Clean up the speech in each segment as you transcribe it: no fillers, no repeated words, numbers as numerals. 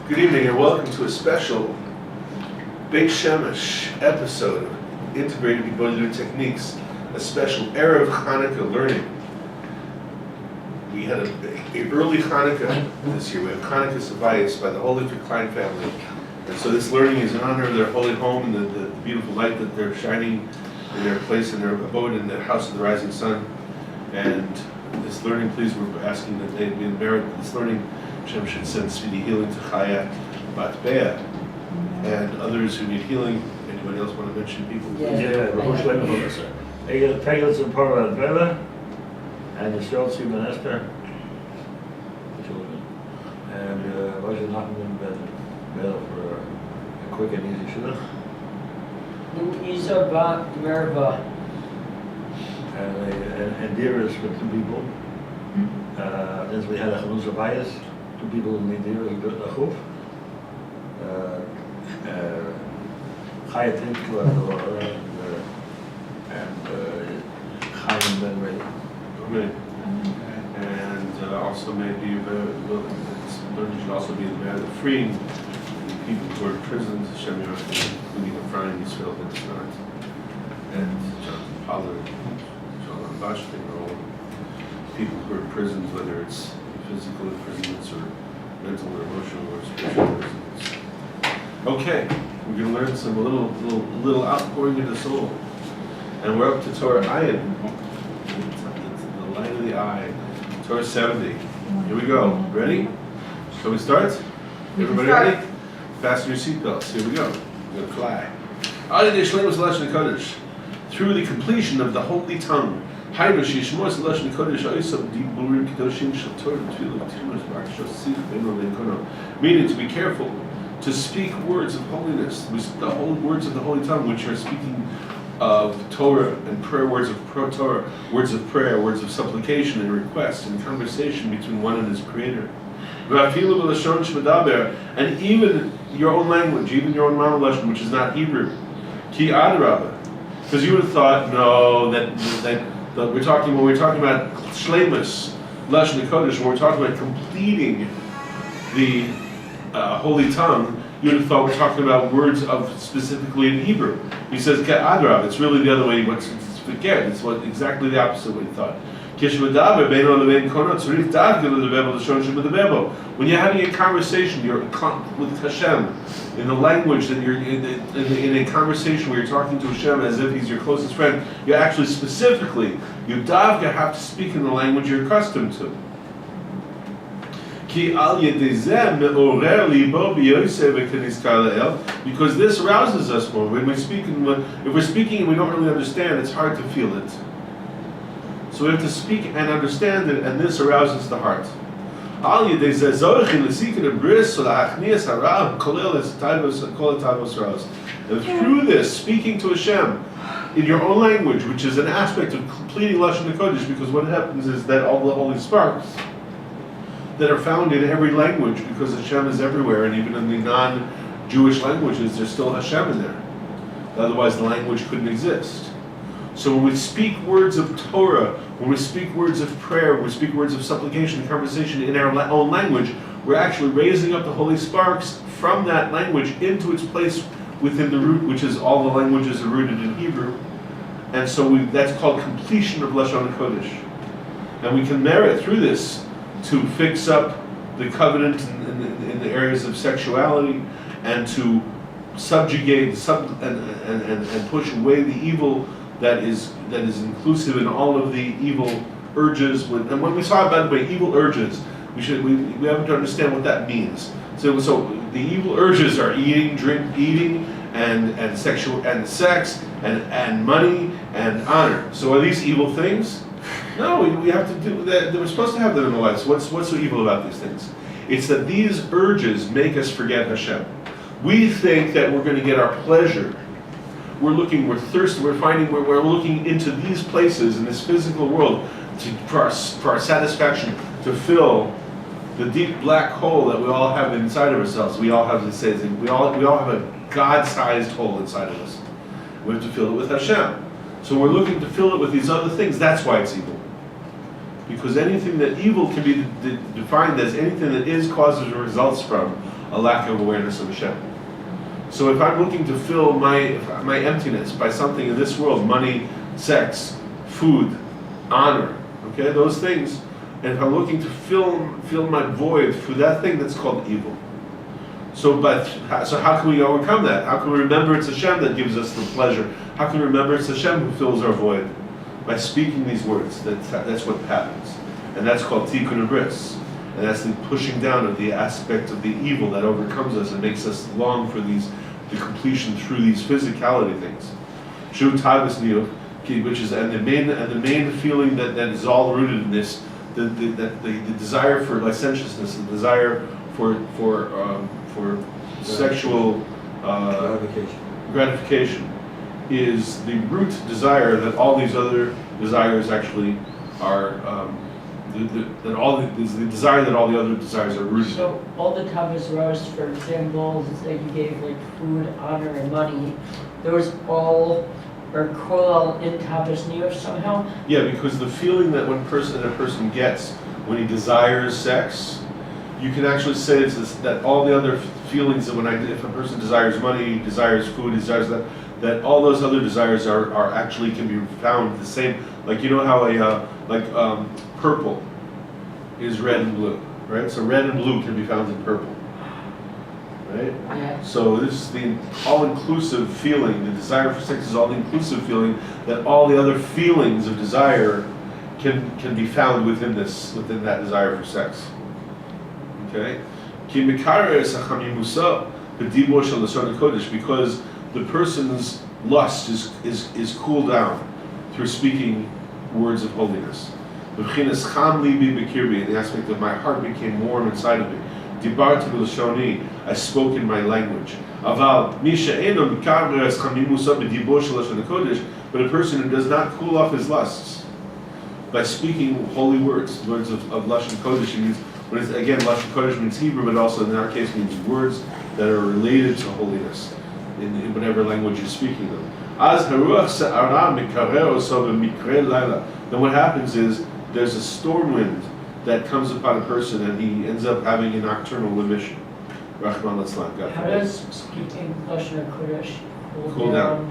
Good evening and welcome to a special Beit Shemesh episode of Integrated Rebellion Techniques, a special Erev Hanukkah learning. We had an early Hanukkah this year. We have Hanukkah Savayis by the Holy Klein family. And so this learning is in honor of their holy home and the beautiful light that they're shining in their place in their abode in the house of the rising sun. And this learning, please, we're asking that they be in merit of this learning. Hashem should send speedy healing to Chaya Bat Bea and others who need healing. Anyone else want to mention people? Pegels and Porra and Bella, and the Schultz and Esther, the children. And was it not in Bella for a quick and easy shidduch? Yisrael Merva. And Deerers for two people. Then we had a Chanus Bias, two people who need Deerers, a Chuf. Chayatin to and Chaim Ben Ray. Amen. And also maybe this learning should also be the freeing the people who are in prison, Hashem Yerushalayim, including Ephraim Yisrael Ben Tzanat, and Jonathan Pollard, Jonathan Bashkin, all people who are in prisons, whether it's physical imprisonments or mental or emotional or spiritual imprisonments. Okay, we're going to learn some little outpouring into the soul. And we're up to Torah Ayin, the light of the eye, Torah 70. Here we go. Ready? Shall we start? Everybody ready? Fasten your seatbelts. Here we go. We're going to fly. Through the completion of the holy tongue, meaning to be careful to speak words of holiness, the whole words of the holy tongue, which are speaking of Torah and prayer, words of Torah, words of prayer, words of supplication and request and conversation between one and his Creator. And even your own language, even your own Mama Lashon, which is not Hebrew. Ki adrabah. Because you would have thought, no, that when we're talking about shleimus, Lashon HaKodesh, when we're talking about completing the holy tongue, you would have thought we're talking about words of specifically in Hebrew. He says ke'adrav. It's really the other way. It's exactly the opposite way he thought. When you're having a conversation, you're with Hashem in the language that you're in a conversation where you're talking to Hashem as if He's your closest friend. You actually specifically, you davka have to speak in the language you're accustomed to. Because this arouses us more. When we're speaking, if we're speaking and we don't really understand, it's hard to feel it. So we have to speak and understand it, and this arouses the heart. And through this, speaking to Hashem in your own language, which is an aspect of completing Lashon HaKodesh, because what happens is that all the holy sparks that are found in every language, because Hashem is everywhere, and even in the non-Jewish languages, there's still Hashem in there. Otherwise, the language couldn't exist. So when we speak words of Torah, when we speak words of prayer, when we speak words of supplication and conversation in our own language, we're actually raising up the holy sparks from that language into its place within the root, which is all the languages are rooted in Hebrew. And so that's called completion of Lashon HaKodesh. And we can merit through this to fix up the covenant in the areas of sexuality, and to subjugate and push away the evil that is inclusive in all of the evil urges. And when we talk about the evil urges, we have to understand what that means. So the evil urges are eating, and sexual and sex and money and honor. So are these evil things? No, we have to do that. We're supposed to have them in our lives. What's so evil about these things? It's that these urges make us forget Hashem. We think that we're going to get our pleasure. We're thirsty. We're looking into these places in this physical world for our satisfaction, to fill the deep black hole that we all have inside of ourselves. We all have we all have a God-sized hole inside of us. We have to fill it with Hashem. So we're looking to fill it with these other things. That's why it's evil. Because anything that evil can be defined as anything that is, causes, or results from a lack of awareness of Hashem. So if I'm looking to fill my emptiness by something in this world, money, sex, food, honor, okay, those things, and if I'm looking to fill my void through that thing, that's called evil. So how can we overcome that? How can we remember it's Hashem that gives us the pleasure? How can we remember it's Hashem who fills our void? By speaking these words, that's what happens. And that's called tikkun bris. And that's the pushing down of the aspect of the evil that overcomes us and makes us long for the completion through these physicality things. Shu tavis niyuk, which is and the main feeling that is all rooted in this, the desire for licentiousness, the desire for sexual gratification is the root desire that all these other desires actually are. Is the desire that all the other desires are rooted in. So all the tavis roast, for example, that you gave, like food, honor, and money, those all are kol in tavis niyuv somehow? Yeah, because the feeling that a person gets when he desires sex, you can actually say that all the other feelings that if a person desires money, desires food, desires that all those other desires are actually can be found the same. Like you know how purple is red and blue, right? So red and blue can be found in purple, right? Yeah. So this is the all-inclusive feeling. The desire for sex is all-inclusive feeling that all the other feelings of desire can be found within that desire for sex. Okay? Because the person's lust is cooled down through speaking words of holiness. The aspect of my heart became warm inside of me. I spoke in my language. But a person who does not cool off his lusts by speaking holy words of Lashon Kodesh, it means, again, Lashon Kodesh means Hebrew, but also in our case means words that are related to holiness in whatever language you're speaking them. Then what happens is there's a storm wind that comes upon a person and he ends up having a nocturnal emission. Rahman al-Islam. How does speaking Lashon Kodesh Cool down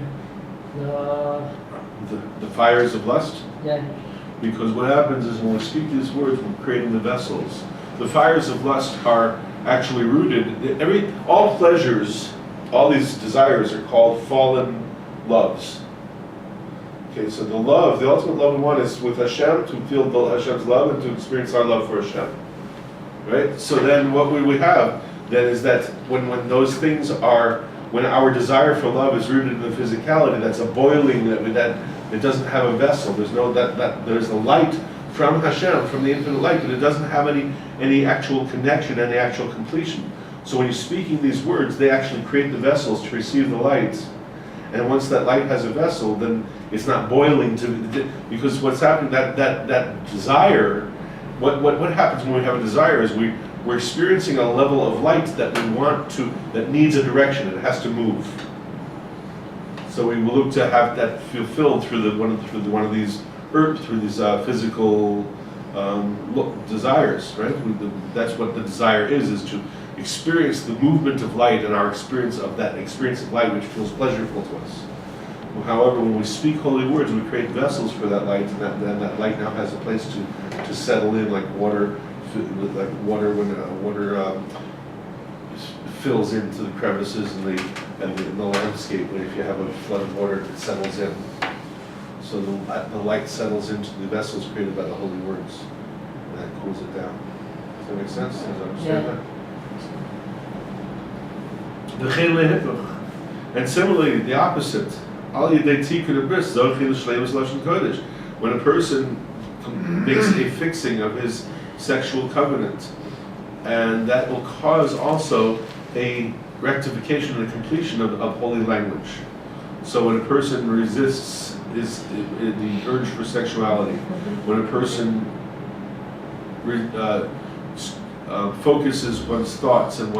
the fires of lust? Yeah. Because what happens is when we speak these words, we're creating the vessels. The fires of lust are actually rooted. All pleasures, all these desires are called fallen loves. Okay, so the ultimate love we want is with Hashem, to feel Hashem's love and to experience our love for Hashem. Right? So then what we have then is that when those things are, when our desire for love is rooted in the physicality, that's a boiling that it doesn't have a vessel. There's there's a light from Hashem, from the infinite light, but it doesn't have any actual connection, any actual completion. So when you're speaking these words, they actually create the vessels to receive the light. And once that light has a vessel, then it's not boiling because what's happening, that desire, what happens when we have a desire is we're experiencing a level of light that that needs a direction. It has to move. So we will look to have that fulfilled through one of these physical desires, right? That's what the desire is to experience the movement of light and our experience of light which feels pleasurable to us. However, when we speak holy words, we create vessels for that light, and that light now has a place to settle in, like water when water fills into the crevices and the landscape. If you have a flood of water, it settles in. So the light settles into the vessels created by the holy words, and that cools it down. Does that make sense? Does that understand that? And similarly, the opposite. When a person makes a fixing of his sexual covenant, and that will cause also a rectification and a completion of holy language. So when a person resists the urge for sexuality, when a person focuses one's thoughts and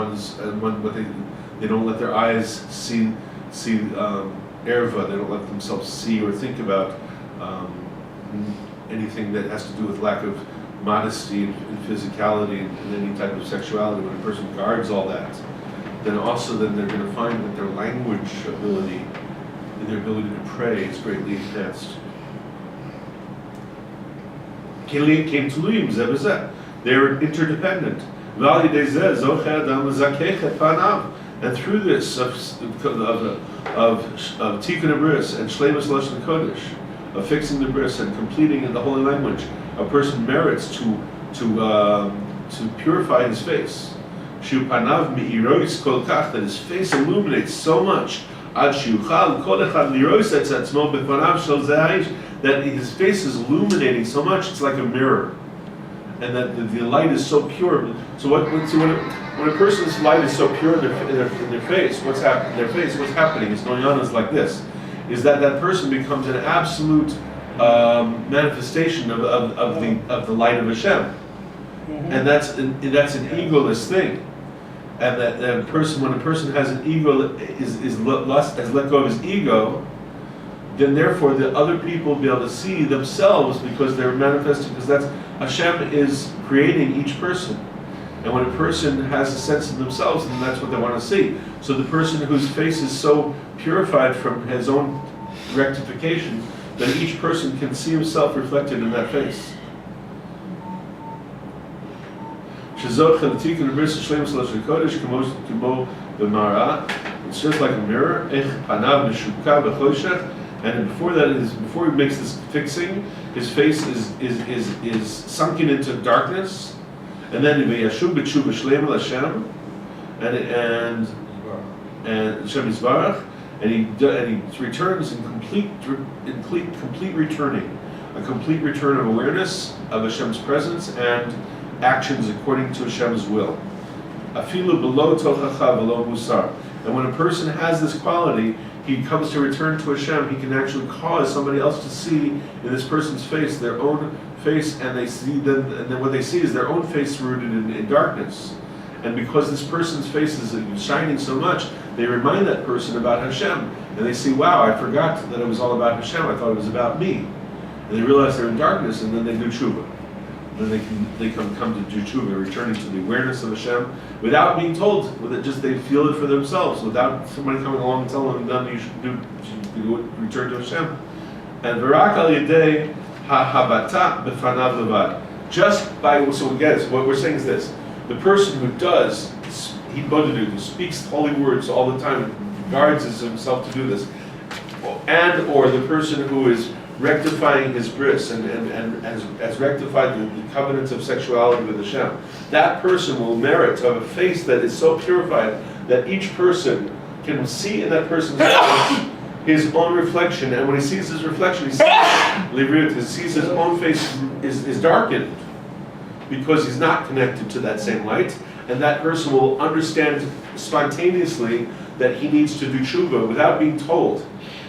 they don't let their eyes see erva, they don't let themselves see or think about anything that has to do with lack of modesty and physicality and any type of sexuality. When a person guards all that, then they're going to find that their language ability and their ability to pray is greatly enhanced. They're interdependent. And through this of tikkun bris and shleimus lashon kodesh, of fixing the bris and completing in the holy language, a person merits to purify his face. Shu panav mi'irois kol kach, that his face illuminates so much. Ad shiuchal kol echad lirois et atzmo b'panav shel zeh ha'ish, that his face is illuminating so much it's like a mirror, and that the light is so pure. So when a person's light is so pure in their face, what's happening is going on is like this: is that person becomes an absolute manifestation of the light of Hashem, and that's an egoless thing. And that person, when a person has an ego, has let go of his ego, then therefore the other people will be able to see themselves because they're manifesting, because that's Hashem is creating each person. And when a person has a sense of themselves, then that's what they want to see. So the person whose face is so purified from his own rectification, that each person can see himself reflected in that face. It's just like a mirror. And before he makes this fixing, his face is sunken into darkness. And then V'yashuv b'tshuva shleima l'Hashem, and Hashem Yisbarach, and he returns in complete returning, a complete return of awareness of Hashem's presence and actions according to Hashem's will. Afilu below tochacha v'lo musar. And when a person has this quality, he comes to return to Hashem. He can actually cause somebody else to see in this person's face their own face, and then what they see is their own face rooted in darkness. And because this person's face is shining so much, they remind that person about Hashem, and they see, wow, I forgot that it was all about Hashem. I thought it was about me. And they realize they're in darkness, and then they do tshuva. Then they come to do tshuva, returning to the awareness of Hashem without being told. They feel it for themselves without somebody coming along and telling them, you should return to Hashem. And v'rak al yedei ha'habata b'fanav levad. So again, what we're saying is this: the person who does who speaks holy words all the time, guards himself to do this, or the person who is rectifying his bris and has rectified the covenants of sexuality with Hashem, that person will merit to have a face that is so purified that each person can see in that person's face his own reflection, and when he sees his reflection, he sees his own face is darkened because he's not connected to that same light, and that person will understand spontaneously that he needs to do tshuva without being told.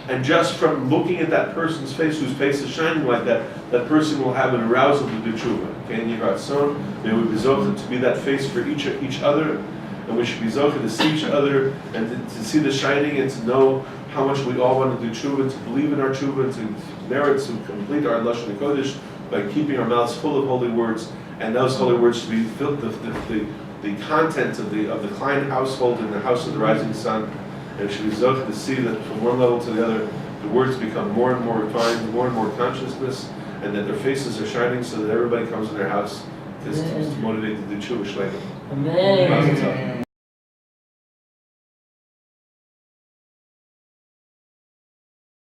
And just from looking at that person's face, whose face is shining like that, that person will have an arousal to do tshuva. Okay, and Yiratzon, may we be zocheh to be that face for each other, and we should be zocheh to see each other and to see the shining and to know how much we all want to do tshuva, to believe in our tshuva, to merit to complete our lashon kodesh by keeping our mouths full of holy words, and those holy words to be filled the content of the Klein household in the house of the rising sun. And it should be zocheh to see that from one level to the other, the words become more and more refined, more and more consciousness, and that their faces are shining so that everybody comes in their house to motivate to do tshuva shleima. Amen.